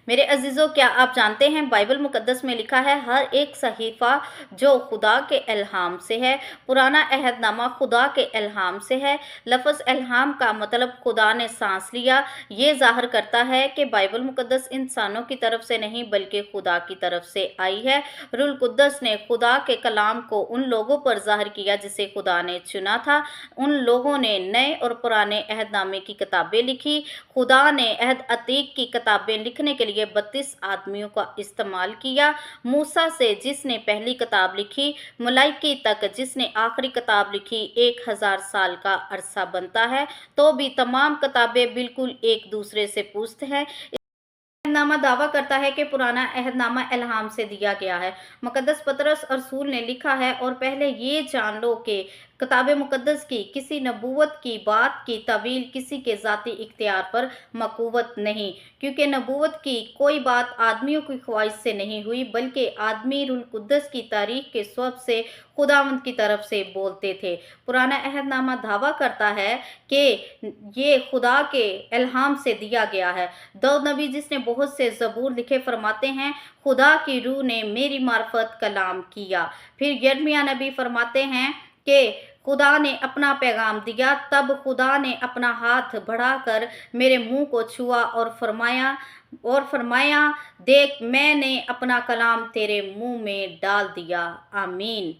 میرے عزیزوں، کیا آپ جانتے ہیں بائبل مقدس میں لکھا ہے ہر ایک صحیفہ جو خدا کے الہام سے ہے۔ پرانا عہد نامہ خدا کے الہام سے ہے۔ لفظ الہام کا مطلب خدا نے سانس لیا۔ یہ ظاہر کرتا ہے کہ بائبل مقدس انسانوں کی طرف سے نہیں بلکہ خدا کی طرف سے آئی ہے۔ روح القدس نے خدا کے کلام کو ان لوگوں پر ظاہر کیا جسے خدا نے چنا تھا۔ ان لوگوں نے نئے اور پرانے عہد نامے کی کتابیں لکھی۔ خدا نے عہد عتیق کی کتابیں لکھنے کے لیے 32 آدمیوں کا استعمال کیا۔ موسیٰ سے جس نے پہلی کتاب لکھی، ملاکی تک جس نے آخری کتاب لکھی، 1000 سال کا عرصہ بنتا ہے، تو بھی تمام کتابیں بالکل ایک دوسرے سے پوست ہیں۔ عہد نامہ دعویٰ کرتا ہے کہ پرانا عہد نامہ الہام سے دیا گیا ہے۔ مقدس پطرس رسول نے لکھا ہے، اور پہلے یہ جان لو کہ کتاب مقدس کی کسی نبوت کی بات کی تعویل کسی کے ذاتی اختیار پر موقوف نہیں، کیونکہ نبوت کی کوئی بات آدمیوں کی خواہش سے نہیں ہوئی، بلکہ آدمی روح القدس کی تاریخ کے سبب سے خداوند کی طرف سے بولتے تھے۔ پرانا عہد نامہ دعویٰ کرتا ہے کہ یہ خدا کے الہام سے دیا گیا ہے۔ داؤد نبی جس نے بہت سے زبور لکھے فرماتے ہیں، خدا کی روح نے میری معرفت کلام کیا۔ پھر یرمیہ نبی فرماتے ہیں کہ خدا نے اپنا پیغام دیا، تب خدا نے اپنا ہاتھ بڑھا کر میرے منہ کو چھوا اور فرمایا دیکھ میں نے اپنا کلام تیرے منہ میں ڈال دیا۔ آمین۔